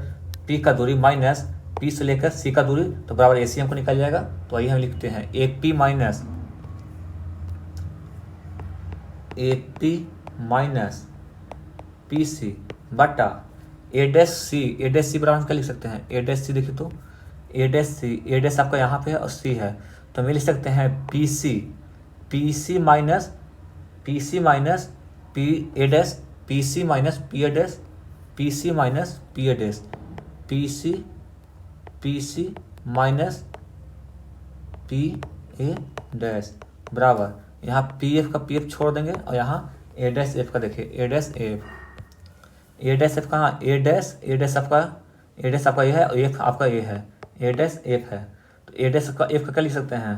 S1: पी का दूरी माइनस पी से लेकर सी का दूरी, तो बराबर ए सी हमको निकल जाएगा। तो आइए हम लिखते हैं A P minus P C बटा ए डैश सी बराबर हम क्या लिख सकते हैं, ए डैश सी देखिए तो ए डैश आपका यहाँ पे है और सी है, तो हम लिख सकते हैं P C minus P A dash, P C minus P A dash, P C minus P A dash, P C minus P A dash बराबर, यहाँ पी एफ का पी एफ छोड़ देंगे और यहाँ ए डैश एफ का देखिए ए डैश एफ कहाँ, ए डैश आपका ये है और एफ आपका ये है, ए डैश एफ है। तो ए डैश का एफ का क्या लिख सकते हैं,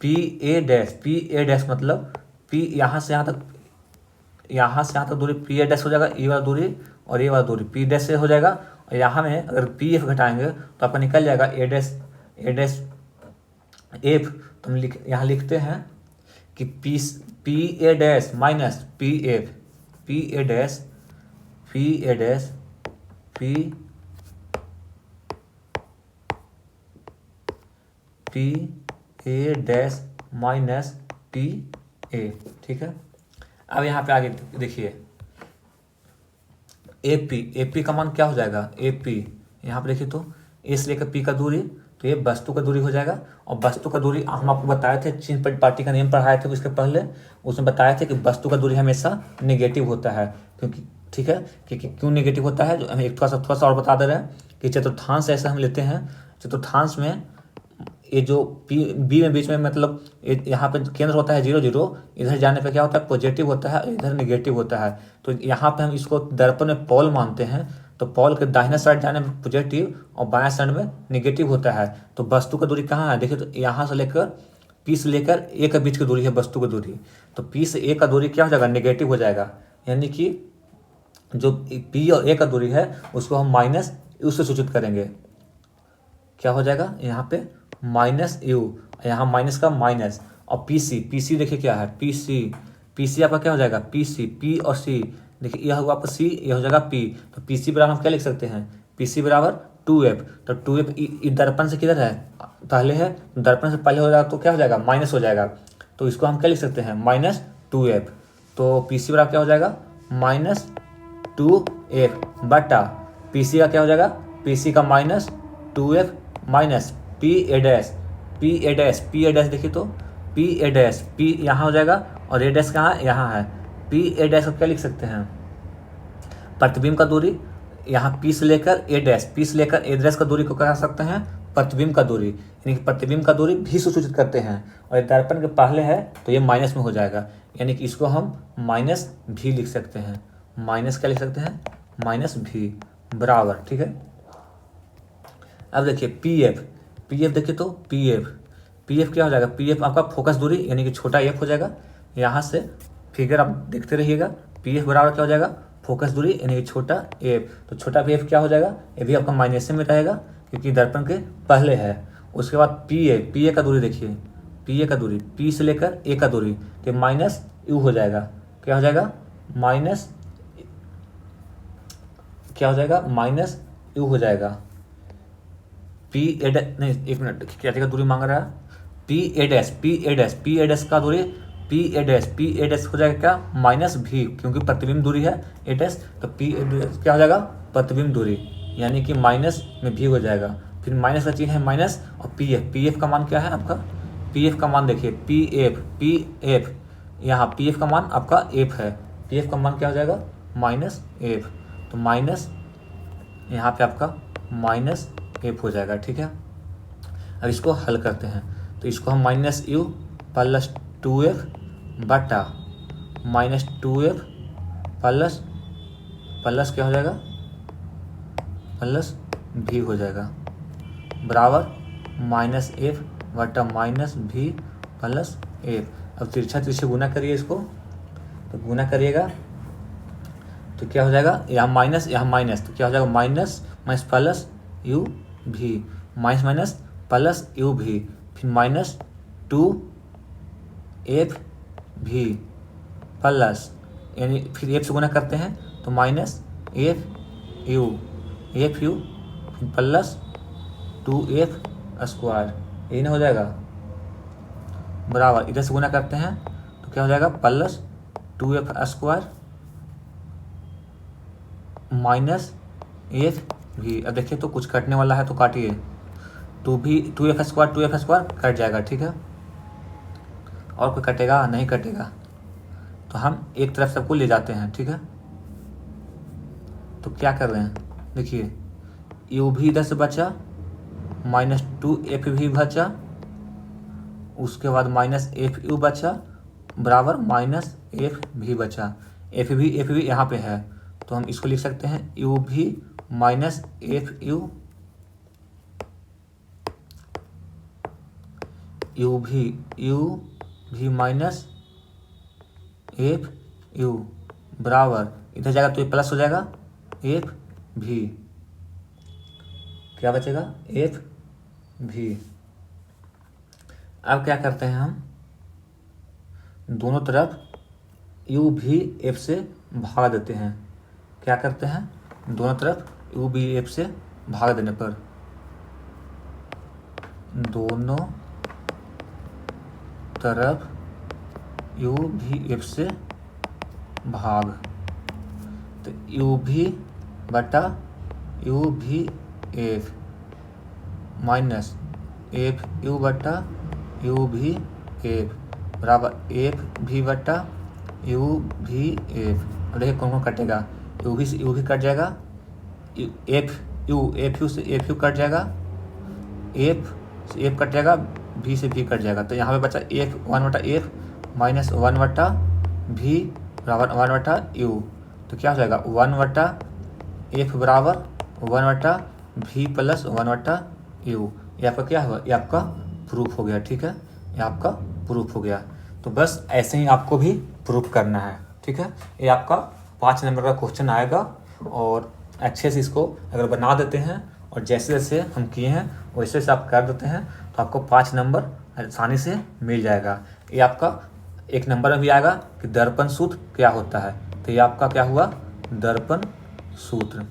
S1: पी ए डैश मतलब पी यहाँ से यहाँ तक दूरी पी ए डैश हो जाएगा, ये वाला दूरी और ये वाला दूरी पी डैश से हो जाएगा, और यहाँ में अगर पी एफ घटाएंगे तो आपका निकल जाएगा ए डैश एफ। तो हम यहाँ लिखते हैं कि P A dash minus P F, P A dash minus P ए, ठीक है। अब यहाँ पे आगे देखिए ए पी का मान क्या हो जाएगा, ए पी यहाँ पे देखिए तो ए से लेकर पी का दूरी, तो ये वस्तु का दूरी हो जाएगा। और वस्तु का दूरी हम आपको बताए थे, चिन्ह पाटी का नियम पढ़ाए थे उसके पहले, उसमें बताए थे कि वस्तु का दूरी हमेशा नेगेटिव होता है, क्योंकि ठीक है कि क्यों नेगेटिव होता है, जो हमें एक थोड़ा सा और बता दे रहे हैं कि चतुर्थांश ऐसा हम लेते हैं, चतुर्थांश में ये जो बी में बीच में मतलब यहाँ पे केंद्र होता है 0 0, इधर जाने पे क्या होता है पॉजिटिव होता है, इधर नेगेटिव होता है। तो यहाँ पे हम इसको दर्पण में पोल मानते हैं, तो पोल के दाहिने साइड जाने में पॉजिटिव और बाएं साइड में नेगेटिव होता है। तो वस्तु का दूरी कहाँ है देखिए, तो यहाँ से लेकर पी से लेकर ए के बीच की दूरी है वस्तु की दूरी, तो पी से ए का दूरी क्या हो जाएगा, नेगेटिव हो जाएगा, यानी कि जो पी और ए का दूरी है उसको हम माइनस यू से सूचित करेंगे, क्या हो जाएगा यहाँ पे माइनस यू, यहाँ माइनस का माइनस, और पी सी देखिए क्या है, पी सी आपका क्या हो जाएगा, पी और सी देखिए, यह होगा आपका सी, यह हो जाएगा पी, तो पी सी बराबर हम क्या लिख सकते हैं, पी सी बराबर 2f। तो 2f दर्पण से किधर है, पहले है, दर्पण से पहले हो जाएगा तो क्या हो जाएगा, माइनस हो जाएगा, तो इसको हम क्या लिख सकते हैं -2f। तो पी सी बराबर क्या हो जाएगा -2f बटा पी सी का क्या हो जाएगा, पी सी का -2f minus P A dash देखिए तो पी ए डैश, पी यहाँ हो जाएगा और ए डैश कहाँ है, यहाँ है। पी ए डैश को क्या लिख सकते हैं, प्रतिबिंब का दूरी, यहाँ पी से लेकर ए डैश का दूरी को कह सकते हैं प्रतिबिंब का दूरी, यानी कि प्रतिबिंब का दूरी भी से सूचित करते हैं। और दर्पण के पहले है तो ये माइनस में हो जाएगा, यानी कि इसको हम माइनस भी लिख सकते हैं। माइनस क्या लिख सकते हैं, माइनस भी बराबर, ठीक है। अब देखिए पी एफ देखिए तो पी एफ क्या हो जाएगा, पी एफ आपका फोकस दूरी यानी कि छोटा एफ हो जाएगा। यहाँ से फिगर आप देखते रहिएगा, पी एफ बराबर क्या हो जाएगा, फोकस दूरी यानी कि छोटा एफ। तो छोटा पी एफ क्या हो जाएगा, ये भी आपका माइनस में रहेगा क्योंकि दर्पण के पहले है। उसके बाद पी ए का दूरी देखिए, पी ए का दूरी, पी से लेकर ए का दूरी तो माइनस यू हो जाएगा। क्या हो जाएगा, माइनस क्या हो जाएगा, माइनस यू हो जाएगा। पी ए डैश नहीं, एक मिनट, क्या का दूरी मांग रहा है, पी ए डैश का दूरी, पी ए डैश हो जाएगा क्या, माइनस भी, क्योंकि प्रतिबिंब दूरी है ए डैश, तो पी ए डैश क्या हो जाएगा, प्रतिबिंब दूरी, यानी कि माइनस में भी हो जाएगा। फिर माइनस का चिन्ह है माइनस, और पी एफ का मान क्या है आपका, पी एफ का मान देखिए, पी एफ यहाँ पी एफ का मान आपका एफ है, पी एफ का मान क्या हो जाएगा, माइनस एफ। तो माइनस यहाँ पे आपका माइनस एफ हो जाएगा, ठीक है। अब इसको हल करते हैं, तो इसको हम माइनस यू प्लस 2f बटा माइनस 2f प्लस क्या हो जाएगा, प्लस भी हो जाएगा बराबर माइनस एफ बटा माइनस भी प्लस एफ। अब तिरछा गुना करिए इसको, तो गुना करिएगा तो क्या हो जाएगा, यहाँ माइनस तो क्या हो जाएगा, माइनस प्लस यू भी, माइनस प्लस यू भी, फिर माइनस 2f भी प्लस, यानी फिर एफ से गुना करते हैं तो minus F you plus 2f square, यही ना हो जाएगा बराबर, इधर से गुना करते हैं तो क्या हो जाएगा, plus 2f square minus F भी। अब देखिए तो कुछ कटने वाला है तो काटिए, 2f स्क्वायर कट जाएगा, ठीक है। और कोई कटेगा नहीं कटेगा, तो हम एक तरफ सबको ले जाते हैं, ठीक है। तो क्या कर रहे हैं, देखिए यू भी इधर से बचा, माइनस 2f भी बचा, उसके बाद माइनस एफ यू बचा बराबर माइनस एफ भी बचा, एफ भी यहाँ पे है, तो हम इसको लिख सकते हैं यू भी माइनस एफ यू भी माइनस एफ यू बराबर, इधर जाएगा तो ये प्लस हो जाएगा एफ भी, क्या बचेगा, एफ भी। अब क्या करते हैं हम, दोनों तरफ यू भी एफ से भाग देते हैं। क्या करते हैं, दोनों तरफ यू भी एफ से भाग देने पर, दोनों तरफ यू भी एफ से भाग, तो यू भी बटा यू भी एफ माइनस एफ यू बटा यू भी एफ बराबर एफ भी बटा यू भी एफ। अब देखिए कौन कौन कटेगा, यू भी कट जाएगा, एफ यू से एफ यू कट जाएगा, एफ से एफ कट जाएगा, भी से भी कट जाएगा, तो यहाँ पे बचा एफ 1/f माइनस 1/v बराबर 1/u, तो क्या हो जाएगा 1/f बराबर 1/v प्लस 1/u। ये आपका क्या हुआ, ये आपका प्रूफ हो गया, ठीक है, ये आपका प्रूफ हो गया। तो बस ऐसे ही आपको भी प्रूफ करना है, ठीक है। ये आपका 5 नंबर का क्वेश्चन आएगा, और अच्छे से इसको अगर बना देते हैं और जैसे जैसे हम किए हैं वैसे वैसे आप कर देते हैं तो आपको 5 नंबर आसानी से मिल जाएगा। ये आपका 1 नंबर में भी आएगा कि दर्पण सूत्र क्या होता है, तो ये आपका क्या हुआ, दर्पण सूत्र,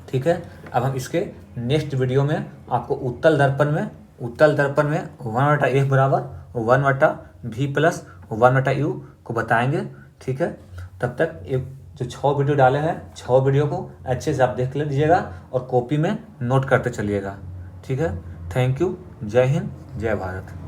S1: ठीक है। अब हम इसके नेक्स्ट वीडियो में आपको उत्तल दर्पण में 1/f बराबर 1/v प्लस 1/u को बताएंगे, ठीक है। तब तक एक जो 6 वीडियो डाले हैं 6 वीडियो को अच्छे से आप देख लीजिएगा और कॉपी में नोट करते चलिएगा, ठीक है। थैंक यू, जय हिंद, जय भारत।